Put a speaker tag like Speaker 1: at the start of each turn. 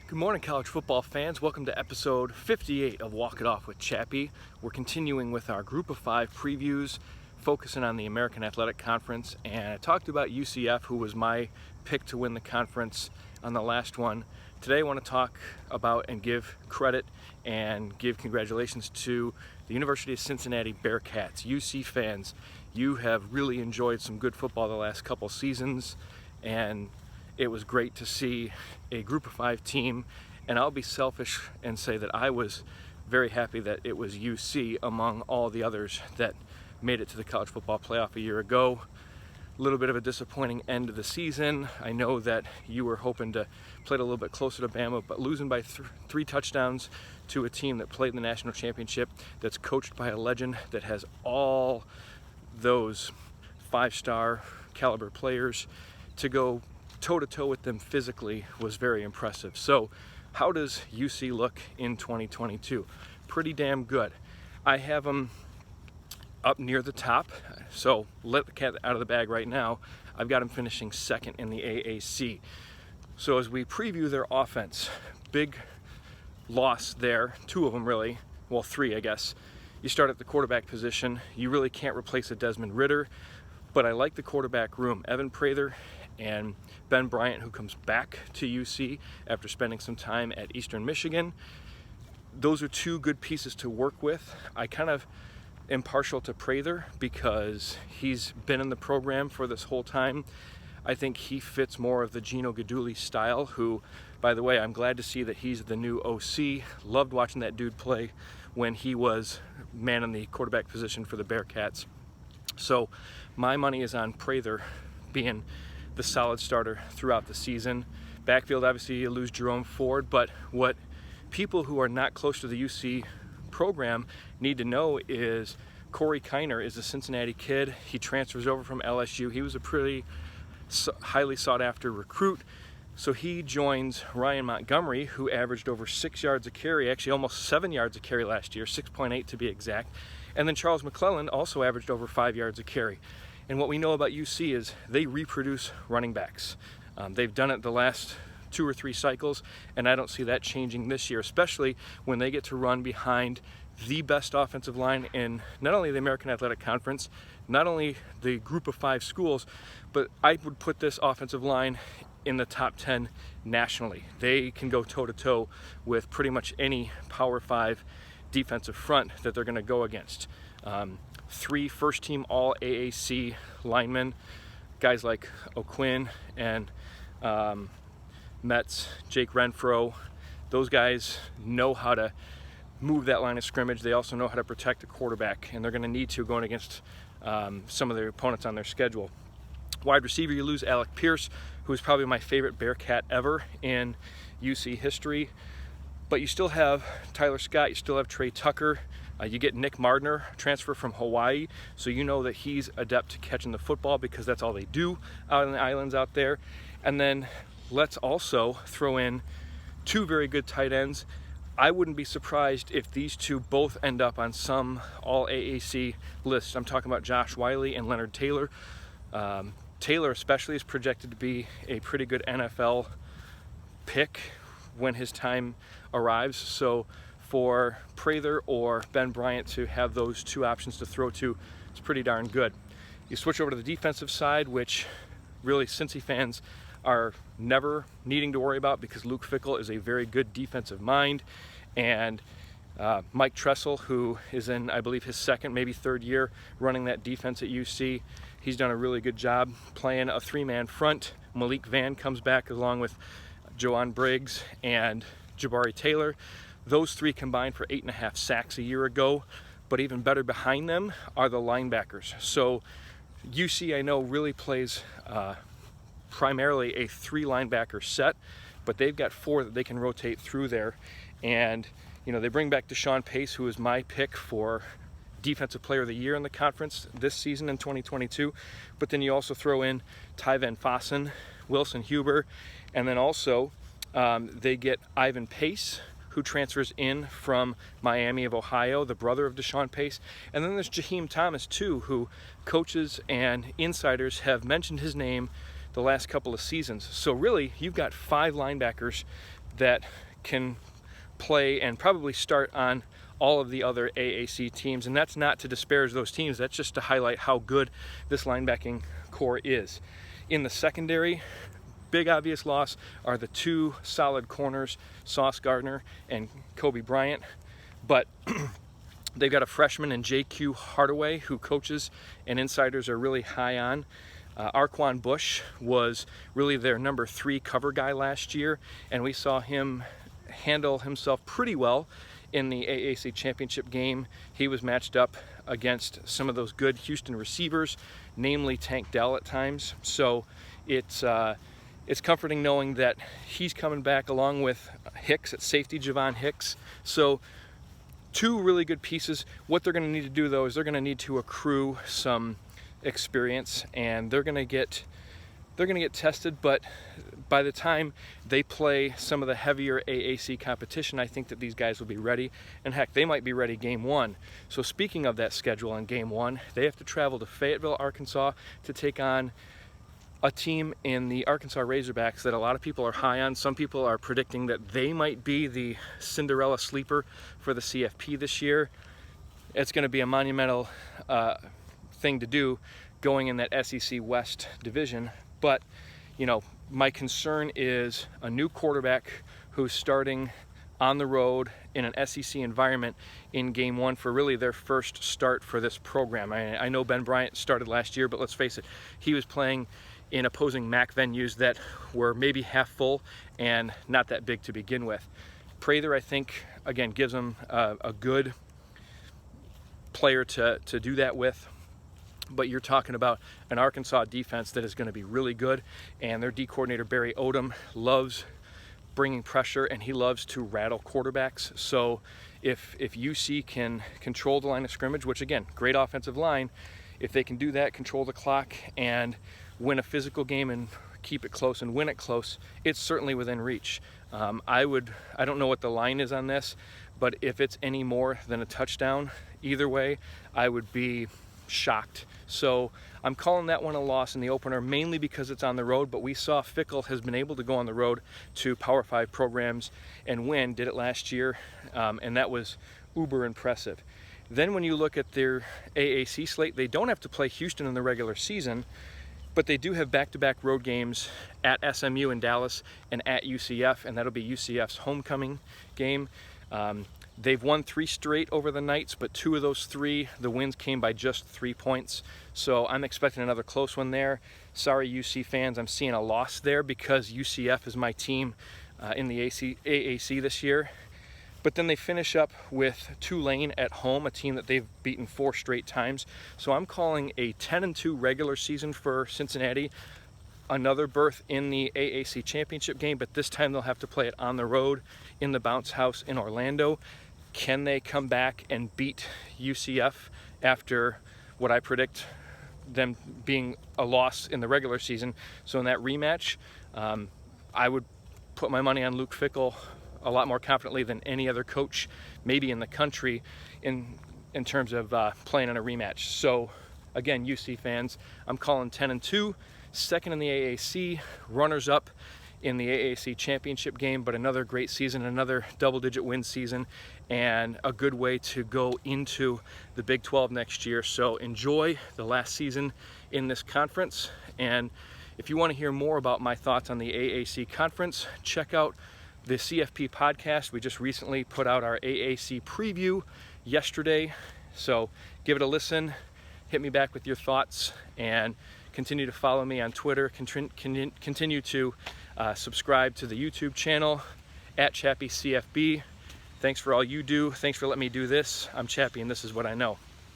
Speaker 1: Good morning, college football fans. Welcome to episode 58 of Walk It Off with Chappy. We're continuing with our Group of 5 previews, focusing on the American Athletic Conference. And I talked about UCF, who was my pick to win the conference on the last one. Today I want to talk about and give credit and give congratulations to the University of Cincinnati Bearcats. UC fans, you have really enjoyed some good football the last couple seasons, and it was great to see a Group of 5 team, and I'll be selfish and say that I was very happy that it was UC among all the others that made it to the college football playoff a year ago. A little bit of a disappointing end of the season. I know that you were hoping to play it a little bit closer to Bama, but losing by three touchdowns to a team that played in the national championship, that's coached by a legend, that has all those five-star caliber players, to go toe-to-toe with them physically was very impressive. So how does UC look in 2022? Pretty damn good. I have them up near the top, so let the cat out of the bag right now. I've got them finishing second in the AAC. So as we preview their offense, big loss there, two of them really, well, three I guess. You start at the quarterback position. You really can't replace a Desmond Ridder, but I like the quarterback room. Evan Prather and Ben Bryant, who comes back to UC after spending some time at Eastern Michigan. Those are two good pieces to work with. I kind of am partial to Prather because he's been in the program for this whole time. I think he fits more of the Gino Guidugli style, who, by the way, I'm glad to see that he's the new OC. Loved watching that dude play when he was man in the quarterback position for the Bearcats. So my money is on Prather being the solid starter throughout the season. Backfield, obviously you lose Jerome Ford, but what people who are not close to the UC program need to know is Corey Kiner is a Cincinnati kid. He transfers over from LSU. He was a pretty highly sought after recruit. So he joins Ryan Montgomery, who averaged over 6 yards a carry, actually almost 7 yards a carry last year, 6.8 to be exact. And then Charles McClellan also averaged over 5 yards a carry. And what we know about UC is they reproduce running backs. They've done it the last 2 or 3 cycles, and I don't see that changing this year, especially when they get to run behind the best offensive line in not only the American Athletic Conference, not only the Group of 5 schools, but I would put this offensive line in the top 10 nationally. They can go toe-to-toe with pretty much any Power 5 defensive front that they're going to go against. 3 first-team All-AAC linemen, guys like O'Quinn and Metz, Jake Renfro. Those guys know how to move that line of scrimmage. They also know how to protect the quarterback, and they're going to need to going against some of their opponents on their schedule. Wide receiver, you lose Alec Pierce, who is probably my favorite Bearcat ever in UC history. But you still have Tyler Scott, you still have Trey Tucker. You get Nick Mardner, transfer from Hawaii, so you know that he's adept to catching the football because that's all they do out in the islands out there. And then let's also throw in 2 very good tight ends. I wouldn't be surprised if these two both end up on some All-AAC list. I'm talking about Josh Wiley and Leonard Taylor. Taylor especially is projected to be a pretty good NFL pick when his time arrives. So for Prather or Ben Bryant to have those 2 options to throw to, it's pretty darn good. You switch over to the defensive side, which really Cincy fans are never needing to worry about because Luke Fickell is a very good defensive mind. And Mike Tressel, who is in, I believe, his 2nd, maybe 3rd year running that defense at UC, he's done a really good job playing a 3-man front. Malik Vann comes back along with Joanne Briggs and Jabari Taylor. Those 3 combined for 8.5 sacks a year ago, but even better behind them are the linebackers. So UC, I know, really plays primarily a 3 linebacker set, but they've got 4 that they can rotate through there. And you know, they bring back Deshaun Pace, who is my pick for Defensive Player of the Year in the conference this season in 2022. But then you also throw in Ty Van Fossen, Wilson Huber, and then also they get Ivan Pace, who transfers in from Miami of Ohio, the brother of Deshaun Pace. And then there's Jaheim Thomas, too, who coaches and insiders have mentioned his name the last couple of seasons. So really, you've got 5 linebackers that can play and probably start on all of the other AAC teams. And that's not to disparage those teams, that's just to highlight how good this linebacking core is. In the secondary, big obvious loss are the two solid corners, Sauce Gardner and Kobe Bryant, but they've got a freshman in J.Q. Hardaway who coaches and insiders are really high on. Arquan Bush was really their number 3 cover guy last year, and we saw him handle himself pretty well in the AAC championship game. He was matched up against some of those good Houston receivers, namely Tank Dell at times. So it's comforting knowing that he's coming back along with Hicks at safety, Javon Hicks. So 2 really good pieces. What they're going to need to do though is they're going to need to accrue some experience, and they're going to get tested, but by the time they play some of the heavier AAC competition, I think that these guys will be ready, and heck, they might be ready game 1. So speaking of that schedule on game 1, they have to travel to Fayetteville, Arkansas to take on a team in the Arkansas Razorbacks that a lot of people are high on. Some people are predicting that they might be the Cinderella sleeper for the CFP this year. It's going to be a monumental thing to do going in that SEC West division, but you know, my concern is a new quarterback who's starting on the road in an SEC environment in game 1 for really their first start for this program. I know Ben Bryant started last year, but let's face it, he was playing in opposing MAC venues that were maybe half full and not that big to begin with. Prather, I think, again, gives him a good player to do that with. But you're talking about an Arkansas defense that is going to be really good, and their D coordinator Barry Odom loves bringing pressure, and he loves to rattle quarterbacks. So if UC can control the line of scrimmage, which again, great offensive line, if they can do that, control the clock and win a physical game and keep it close and win it close, it's certainly within reach. I don't know what the line is on this, but if it's any more than a touchdown, either way, I would be shocked. So I'm calling that one a loss in the opener, mainly because it's on the road, but we saw Fickle has been able to go on the road to Power 5 programs and win, did it last year, and that was uber impressive. Then when you look at their AAC slate, they don't have to play Houston in the regular season, but they do have back-to-back road games at SMU in Dallas and at UCF, and that'll be UCF's homecoming game. They've won 3 straight over the Knights, but 2 of those 3, the wins came by just 3 points. So I'm expecting another close one there. Sorry, UC fans, I'm seeing a loss there because UCF is my team in the AAC this year. But then they finish up with Tulane at home, a team that they've beaten 4 straight times. So I'm calling a 10-2 regular season for Cincinnati. Another berth in the AAC championship game, but this time they'll have to play it on the road in the Bounce House in Orlando. Can they come back and beat UCF after what I predict them being a loss in the regular season? So in that rematch, I would put my money on Luke Fickell a lot more confidently than any other coach maybe in the country in terms of playing in a rematch. So again, UC fans, I'm calling 10-2, second in the AAC, runners up in the AAC championship game, but another great season, another double-digit win season, and a good way to go into the Big 12 next year. So enjoy the last season in this conference, and if you want to hear more about my thoughts on the AAC conference, check out the CFP podcast. We just recently put out our AAC preview yesterday, so give it a listen, hit me back with your thoughts, and continue to follow me on Twitter. Continue to subscribe to the YouTube channel at Chappy CFB. Thanks for all you do. Thanks for letting me do this. I'm Chappy, and this is what I know.